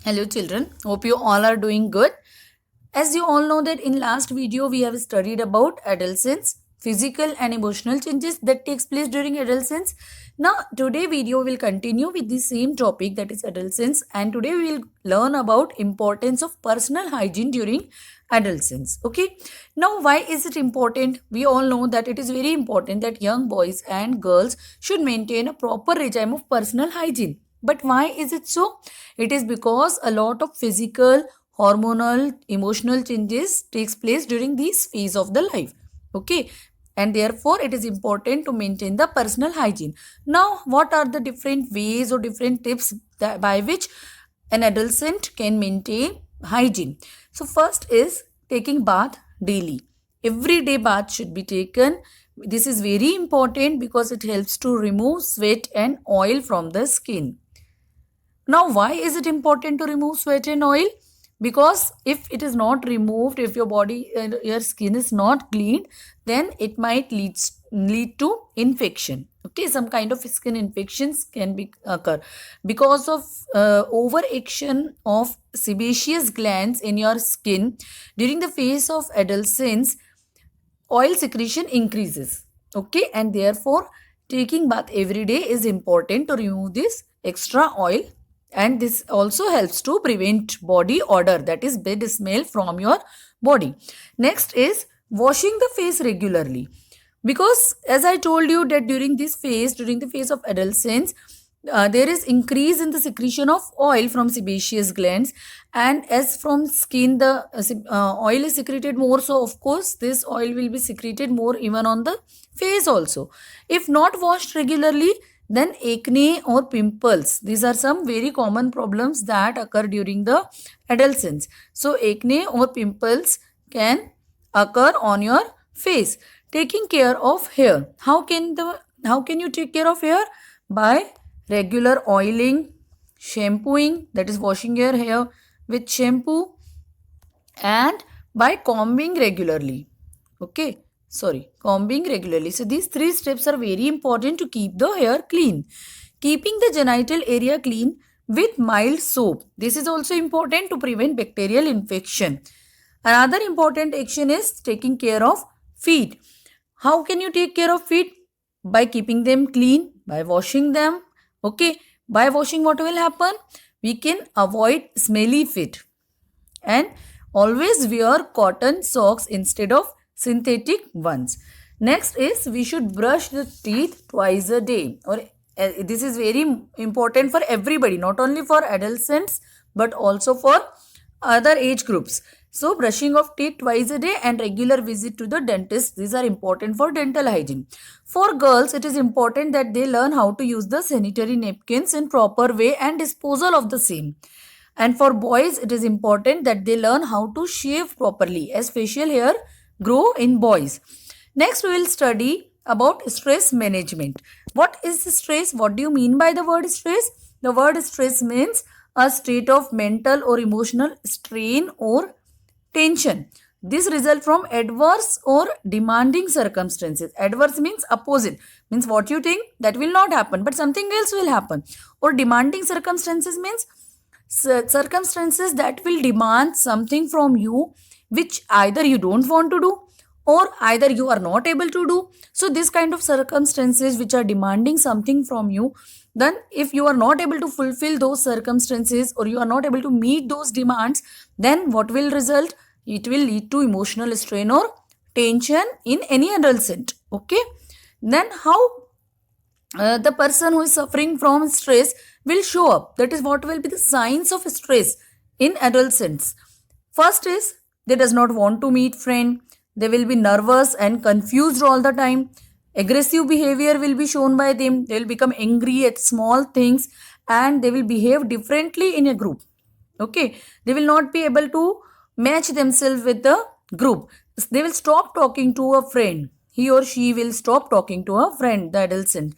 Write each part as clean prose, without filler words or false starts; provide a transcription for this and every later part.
Hello children, hope you all are doing good. As you all know that in last video we have studied about adolescence, physical and emotional changes that takes place during adolescence. Now today video will continue with the same topic, that is adolescence, and today we will learn about importance of personal hygiene during adolescence. Okay, now why is it important? We all know that it is very important that young boys and girls should maintain a proper regime of personal hygiene. But why is it so? It is because a lot of physical, hormonal, emotional changes takes place during this phase of the life. Okay, and therefore it is important to maintain the personal hygiene. Now what are the different ways or different tips by which an adolescent can maintain hygiene? So first is taking bath daily. Every day bath should be taken. This is very important because it helps to remove sweat and oil from the skin. Now, why is it important to remove sweat and oil? Because if it is not removed, if your body and your skin is not cleaned, then it might lead to infection. Okay, some kind of skin infections can be occur because of over action of sebaceous glands in your skin during the phase of adolescence. Oil secretion increases. Okay, and therefore taking bath every day is important to remove this extra oil, and this also helps to prevent body odor, that is bad smell from your body. Next is washing the face regularly, because as I told you that during the phase of adolescence, there is increase in the secretion of oil from sebaceous glands, and as from skin the oil is secreted more, so of course this oil will be secreted more even on the face also. If not washed regularly, then acne or pimples, these are some very common problems that occur during the adolescence. So acne or pimples can occur on your face. Taking care of hair, how can you take care of hair? By regular oiling, shampooing, that is washing your hair with shampoo, and by combing regularly. Okay, combing regularly. So these three steps are very important to keep the hair clean. Keeping the genital area clean with mild soap, this is also important to prevent bacterial infection. Another important action is taking care of feet. How can you take care of feet? By keeping them clean, by washing them. Okay, by washing, what will happen? We can avoid smelly feet, and always wear cotton socks instead of synthetic ones. Next is we should brush the teeth twice a day, or this is very important for everybody, not only for adolescents but also for other age groups. So brushing of teeth twice a day and regular visit to the dentist, these are important for dental hygiene. For girls, it is important that they learn how to use the sanitary napkins in proper way and disposal of the same. And for boys, it is important that they learn how to shave properly, as facial hair grow in boys. Next, we will study about stress management. What is stress? What do you mean by the word stress? The word stress means a state of mental or emotional strain or tension. This result from adverse or demanding circumstances. Adverse means opposite, means what you think that will not happen, but something else will happen. Or demanding circumstances means circumstances that will demand something from you which either you don't want to do or either you are not able to do. So this kind of circumstances which are demanding something from you, then if you are not able to fulfill those circumstances or you are not able to meet those demands, then what will result? It will lead to emotional strain or tension in any adolescent. Okay, then how the person who is suffering from stress will show up? That is what will be the signs of stress in adolescents. First is they does not want to meet friend. They will be nervous and confused all the time. Aggressive behavior will be shown by them. They will become angry at small things and they will behave differently in a group. Okay, they will not be able to match themselves with the group. They will stop talking to a friend. He or she will stop talking to a friend, the adolescent.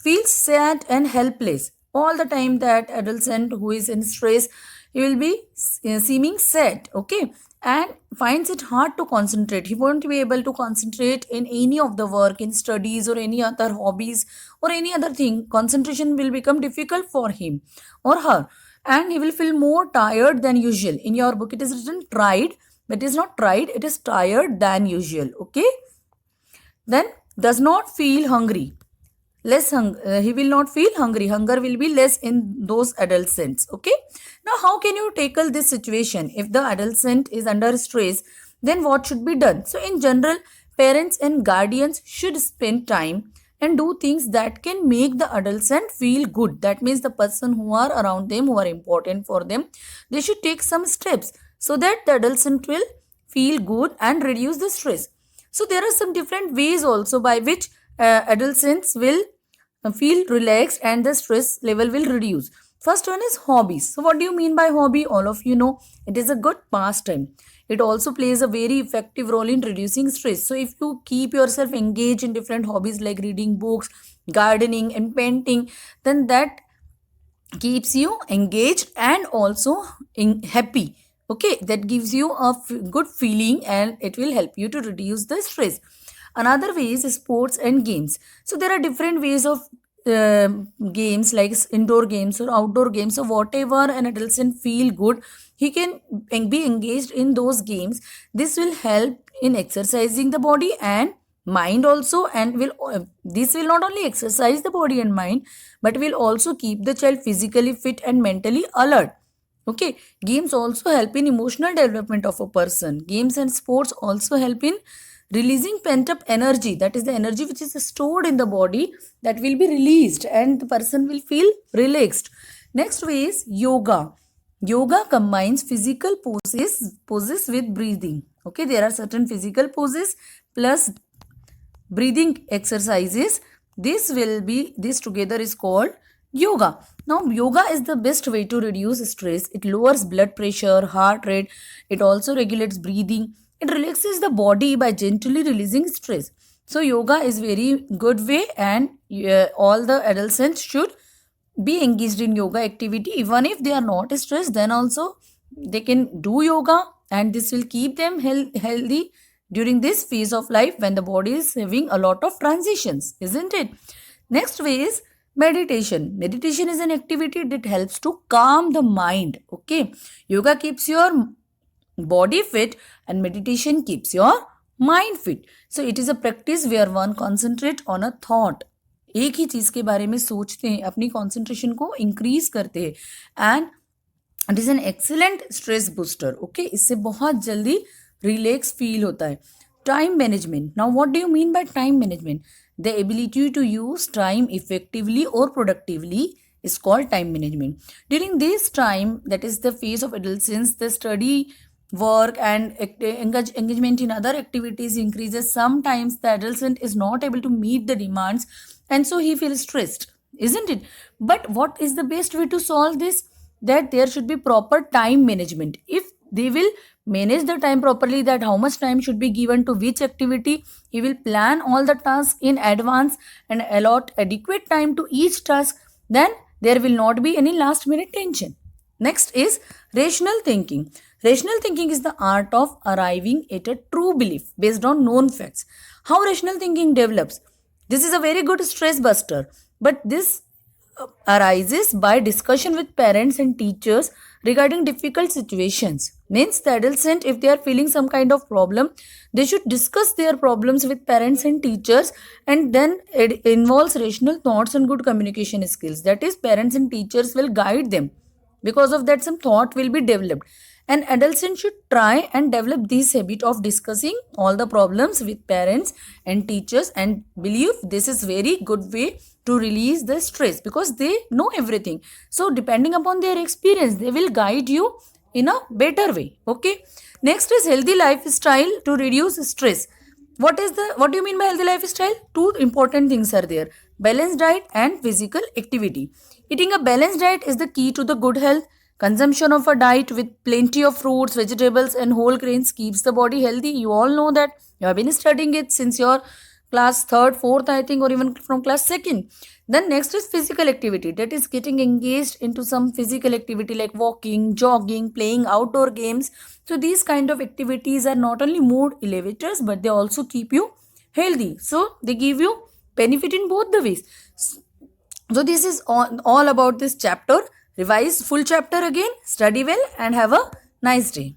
Feels sad and helpless all the time. That adolescent who is in stress, he will be seeming sad. Okay, and finds it hard to concentrate. He won't be able to concentrate in any of the work, in studies or any other hobbies or any other thing. Concentration will become difficult for him or her. and he will feel more tired than usual. In your book it is written tried, but it is not tried, it is tired than usual. Okay, then does not feel hungry. He will not feel hungry. Hunger will be less in those adolescents. Okay, now how can you tackle this situation? If the adolescent is under stress, then what should be done? So in general, parents and guardians should spend time and do things that can make the adolescent feel good. That means the person who are around them, who are important for them, they should take some steps so that the adolescent will feel good and reduce the stress. So there are some different ways also by which adolescents will feel relaxed and the stress level will reduce. First one is hobbies. So what do you mean by hobby? All of you know it is a good pastime. It also plays a very effective role in reducing stress. So if you keep yourself engaged in different hobbies like reading books, gardening and painting, then that keeps you engaged and also happy. Okay, that gives you a good feeling and it will help you to reduce the stress. Another way is sports and games. So there are different ways of games like indoor games or outdoor games. So whatever an adolescent feel good, he can be engaged in those games. This will help in exercising the body and mind also, and this will not only exercise the body and mind, but will also keep the child physically fit and mentally alert. Okay, games also help in emotional development of a person. Games and sports also help in releasing pent up energy. That is the energy which is stored in the body that will be released and the person will feel relaxed. Next way is yoga. Yoga combines physical poses with breathing. Okay, there are certain physical poses plus breathing exercises. This together is called yoga. Now yoga is the best way to reduce stress. It lowers blood pressure, heart rate. It also regulates breathing. It relaxes the body by gently releasing stress. So yoga is very good way, and all the adolescents should be engaged in yoga activity. Even if they are not stressed, then also they can do yoga, and this will keep them healthy during this phase of life when the body is having a lot of transitions, isn't it? Next way is meditation. Meditation is an activity that helps to calm the mind. Okay, yoga keeps your body fit and meditation keeps your mind fit. So it is a practice where one concentrate on a thought. एक ही चीज के बारे में सोचते हैं, अपनी concentration को increase करते हैं, and it is an excellent stress booster. Okay, इससे बहुत जल्दी रिलैक्स फील होता है. Time management. Now what do you mean by time management? The ability to use time effectively और productively is called time management. During this time, that is the phase of adolescence, the study, work and engagement in other activities increases. Sometimes the adolescent is not able to meet the demands and so he feels stressed, isn't it? But what is the best way to solve this? That there should be proper time management. If they will manage the time properly, that how much time should be given to which activity, he will plan all the tasks in advance and allot adequate time to each task, then there will not be any last minute tension. Next is rational thinking. Rational thinking is the art of arriving at a true belief based on known facts. How rational thinking develops? This is a very good stress buster, but this arises by discussion with parents and teachers regarding difficult situations. Means the adolescent, if they are feeling some kind of problem, they should discuss their problems with parents and teachers, and then it involves rational thoughts and good communication skills. That is, parents and teachers will guide them. Because of that, some thought will be developed. An adolescent should try and develop this habit of discussing all the problems with parents and teachers, and believe this is very good way to release the stress because they know everything. So depending upon their experience, they will guide you in a better way. Okay. Next is healthy lifestyle to reduce stress. What do you mean by healthy lifestyle? Two important things are there: balanced diet and physical activity. Eating a balanced diet is the key to the good health. Consumption of a diet with plenty of fruits, vegetables and whole grains keeps the body healthy. You all know that. You have been studying it since your class 3rd, 4th, I think, or even from class 2nd. Then next is physical activity. That is getting engaged into some physical activity like walking, jogging, playing outdoor games. So these kind of activities are not only mood elevators, but they also keep you healthy. So they give you benefit in both the ways. So this is all about this chapter. Revise full chapter again, study well, and have a nice day.